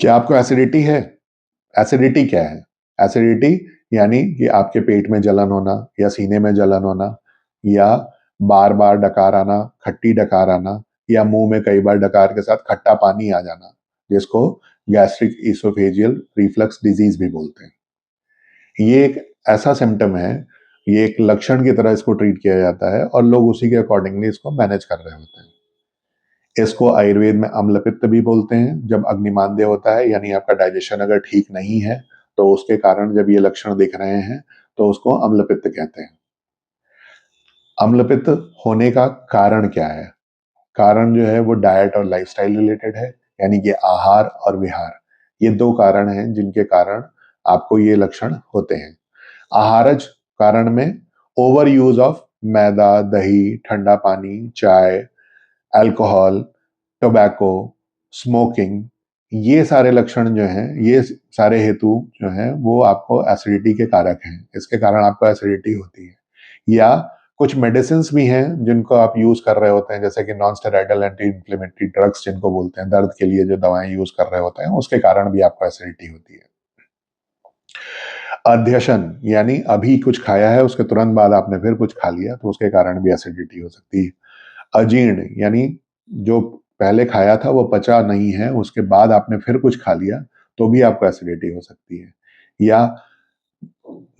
क्या आपको एसिडिटी है? एसिडिटी क्या है? एसिडिटी यानी कि आपके पेट में जलन होना या सीने में जलन होना या बार-बार डकार आना, खट्टी डकार आना या मुँह में कई बार डकार के साथ खट्टा पानी आ जाना, जिसको गैस्ट्रिक एसोफेजियल रिफ्लक्स डिजीज़ भी बोलते हैं। ये एक ऐसा सिम्पटम है, ये एक लक्षण की तरह इसको ट्रीट किया जाता है और लोग उसी के अकॉर्डिंगली इसको मैनेज कर रहे होते हैं। इसको आयुर्वेद में अम्लपित्त भी बोलते हैं। जब अग्निमांद्य होता है यानी आपका डाइजेशन अगर ठीक नहीं है, तो उसके कारण जब ये लक्षण दिख रहे हैं, तो उसको अम्लपित्त कहते हैं। अम्लपित्त होने का कारण क्या है? कारण जो है वो डाइट और लाइफस्टाइल रिलेटेड है, यानी कि आहार और विहार। ये 2 कारण हैं जिनके कारण आपको ये लक्षण होते हैं। आहारज कारण में ओवर यूज ऑफ मैदा, दही, ठंडा पानी, चाय, अल्कोहल, टोबैको, स्मोकिंग, ये सारे लक्षण जो हैं, ये सारे हेतु जो हैं, वो आपको एसिडिटी के कारक हैं। इसके कारण आपको एसिडिटी होती है। या कुछ मेडिसिन्स भी हैं जिनको आप यूज कर रहे होते हैं, जैसे कि non steroidal anti inflammatory drugs जिनको बोलते हैं, दर्द के लिए जो दवाएं यूज कर रहे होते हैं, उसके कारण भी आपको एसिडिटी होती है। अध्यशन यानी अभी कुछ खाया है, उसके तुरंत बाद आपने फिर कुछ खा लिया, तो उसके कारण भी एसिडिटी हो सकती है। अजीर्ण यानी जो पहले खाया था वो पचा नहीं है, उसके बाद आपने फिर कुछ खा लिया, तो भी आपको एसिडिटी हो सकती है। या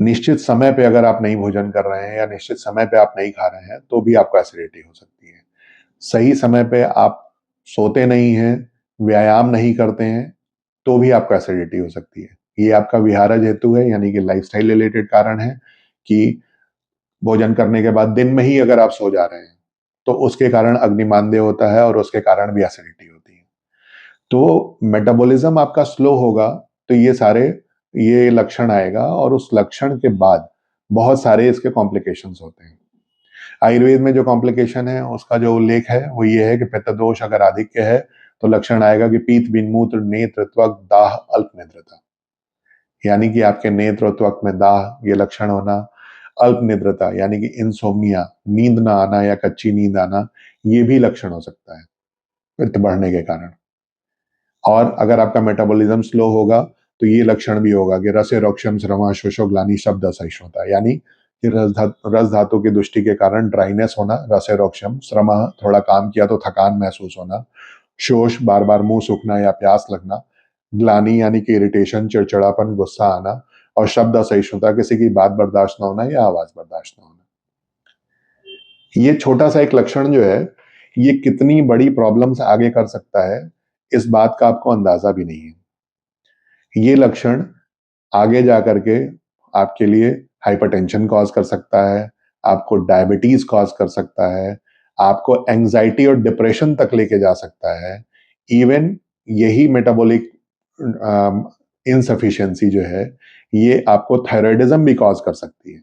निश्चित समय पे अगर आप नहीं भोजन कर रहे हैं या निश्चित समय पे आप नहीं खा रहे हैं, तो भी आपको एसिडिटी हो सकती है। सही समय पे आप सोते नहीं हैं, व्यायाम नहीं करते हैं, तो भी आपको एसिडिटी हो सकती है। ये आपका विहारज हेतु है, यानी कि लाइफस्टाइल रिलेटेड कारण है कि भोजन करने के बाद दिन में ही अगर आप सो जा रहे हैं, तो उसके कारण अग्निमांद्य होता है और उसके कारण भी एसिडिटी होती है। तो मेटाबॉलिज्म आपका स्लो होगा, तो ये लक्षण आएगा और उस लक्षण के बाद बहुत सारे इसके कॉम्प्लिकेशंस होते हैं। आयुर्वेद में जो कॉम्प्लिकेशन है, उसका जो उल्लेख है, वो ये है कि पित्त दोष अगर आधिक्य है, तो लक्षण आएगा कि पीत, विनमूत्र, नेत्र, त्वक, दाह, अल्प निद्रता। यानी कि आपके नेत्र और त्वक में दाह, ये लक्षण होना, अल्प निद्रता यानी कि इंसोम्निया, नींद ना आना या कच्ची नींद आना, ये भी लक्षण हो सकता है पित्त बढ़ने के कारण। और अगर आपका मेटाबॉलिज्म स्लो होगा, तो ये लक्षण भी होगा कि रसे रोक्षम श्रमा शोषो ग्लानि शब्द असहिष्णुता, यानी कि रस धातु की दृष्टि के कारण ड्राइनेस होना, रसे रोक्षम श्रमा थोड़ा काम किया तो थकान महसूस होना, शोष बार बार मुंह सूखना या प्यास लगना, ग्लानि यानी कि इरिटेशन, चिड़चिड़ापन, गुस्सा आना, और शब्द असहिष्णुता किसी की बात बर्दाश्त ना होना या आवाज बर्दाश्त ना होना। ये छोटा सा एक लक्षण जो है, ये कितनी बड़ी प्रॉब्लम्स आगे कर सकता है, इस बात का आपको अंदाजा भी नहीं है। ये लक्षण आगे जा करके आपके लिए हाइपरटेंशन कॉज कर सकता है, आपको डायबिटीज कॉज कर सकता है, आपको एंजाइटी और डिप्रेशन तक लेके जा सकता है। इवन यही मेटाबॉलिक इनसफिशिएंसी जो है, ये आपको थायराइडिज्म भी कॉज कर सकती है।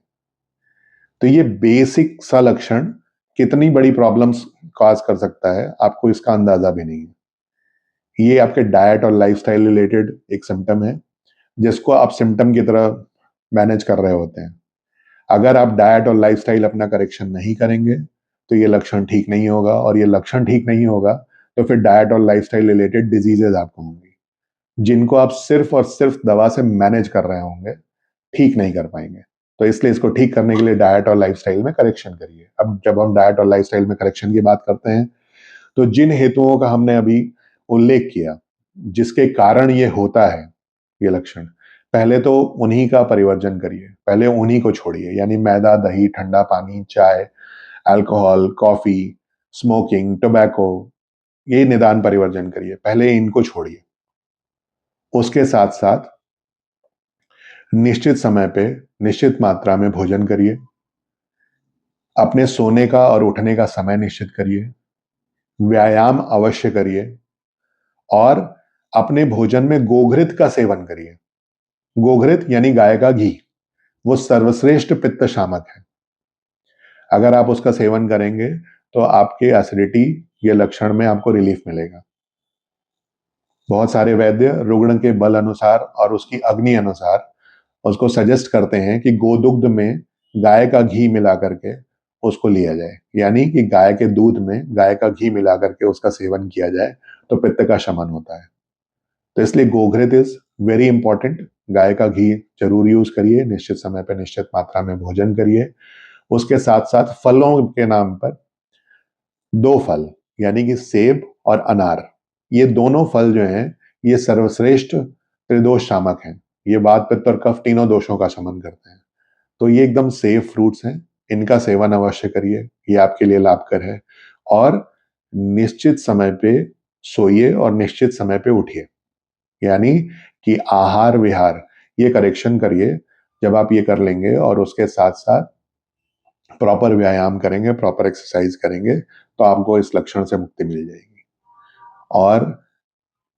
तो ये बेसिक सा लक्षण कितनी बड़ी प्रॉब्लम्स कॉज कर सकता है, आपको इसका अंदाजा भी नहीं है। ये आपके डाइट और लाइफस्टाइल रिलेटेड एक सिम्टम है, जिसको आप सिम्टम की तरह मैनेज कर रहे होते हैं। अगर आप डाइट और लाइफस्टाइल अपना करेक्शन नहीं करेंगे, तो ये लक्षण ठीक नहीं होगा, और ये लक्षण ठीक नहीं होगा, तो फिर डाइट और लाइफस्टाइल रिलेटेड डिजीजेज आपको होंगी, जिनको आप सिर्फ और सिर्फ दवा से मैनेज कर रहे होंगे, ठीक नहीं कर पाएंगे। तो इसलिए इसको ठीक करने के लिए डाइट और लाइफस्टाइल में करेक्शन करिए। अब जब हम डाइट और लाइफस्टाइल में करेक्शन की बात करते हैं, तो जिन हेतुओं का हमने अभी उल्लेख किया, जिसके कारण ये होता है, ये लक्षण, पहले तो उन्हीं का परिवर्जन करिए, पहले उन्हीं को छोड़िए, यानी मैदा, दही, ठंडा पानी, चाय, अल्कोहल, कॉफी, स्मोकिंग, टोबैको, ये निदान परिवर्जन करिए, पहले इनको छोड़िए। उसके साथ साथ निश्चित समय पे निश्चित मात्रा में भोजन करिए, अपने सोने का और उठने का समय निश्चित करिए, व्यायाम अवश्य करिए, और अपने भोजन में गोघृत का सेवन करिए। गोघृत यानी गाय का घी, वो सर्वश्रेष्ठ पित्त शामक है। अगर आप उसका सेवन करेंगे, तो आपके एसिडिटी ये लक्षण में आपको रिलीफ मिलेगा। बहुत सारे वैद्य रुग्ण के बल अनुसार और उसकी अग्नि अनुसार उसको सजेस्ट करते हैं कि गोदुग्ध में गाय का घी मिला करके उसको लिया जाए, यानी कि गाय के दूध में गाय का घी मिला करके उसका सेवन किया जाए, तो पित्त का शमन होता है। तो इसलिए गोघृत इज वेरी इंपॉर्टेंट। गाय का घी जरूर यूज करिए, निश्चित समय पर निश्चित मात्रा में भोजन करिए। उसके साथ साथ फलों के नाम पर दो फल, यानी कि सेब और अनार, ये दोनों फल जो हैं ये सर्वश्रेष्ठ त्रिदोष शामक हैं। ये वात पित्त और कफ तीनों दोषों का शमन करते हैं। तो ये एकदम सेफ फ्रूट्स हैं, इनका सेवन अवश्य करिए, ये आपके लिए लाभकर है। और निश्चित समय पे सोइए और निश्चित समय पे उठिए, यानी कि आहार विहार ये करेक्शन करिए। जब आप ये कर लेंगे और उसके साथ साथ प्रॉपर व्यायाम करेंगे, प्रॉपर एक्सरसाइज करेंगे, तो आपको इस लक्षण से मुक्ति मिल जाएगी। और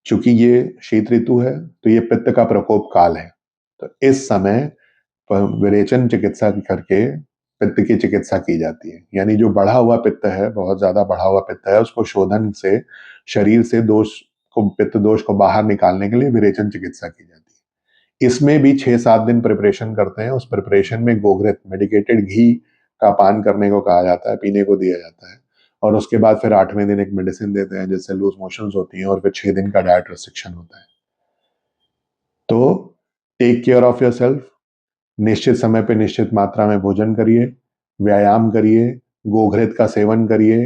चूंकि ये शीत ऋतु है तो ये पित्त का प्रकोप काल है, तो इस समय विरेचन चिकित्सा करके पित्त की चिकित्सा की जाती है। यानी जो बढ़ा हुआ पित्त है, बहुत ज्यादा बढ़ा हुआ पित्त है, उसको शोधन से शरीर से दोष को, पित्त दोष को बाहर निकालने के लिए विरेचन चिकित्सा की जाती है। इसमें भी 6-7 दिन प्रिपरेशन करते हैं। उस प्रिपरेशन में गोघृत मेडिकेटेड घी का पान करने को कहा जाता है, पीने को दिया जाता है। और उसके बाद फिर 8वें दिन एक मेडिसिन देते हैं जिससे लूज मोशंस होती हैं, और फिर 6 दिन का डाइट रिस्ट्रिक्शन होता है। तो take care of yourself, निश्चित समय पे निश्चित मात्रा में भोजन करिए, व्यायाम करिए, गोघृत का सेवन करिए,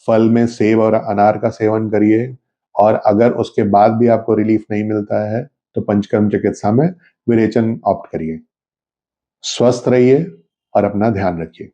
फल में सेब और अनार का सेवन करिए। और अगर उसके बाद भी आपको रिलीफ नहीं मिलता है तो पंचकर्म चिकित्सा में विरेचन ऑप्ट करिए। स्वस्थ रहिए और अपना ध्यान रखिए।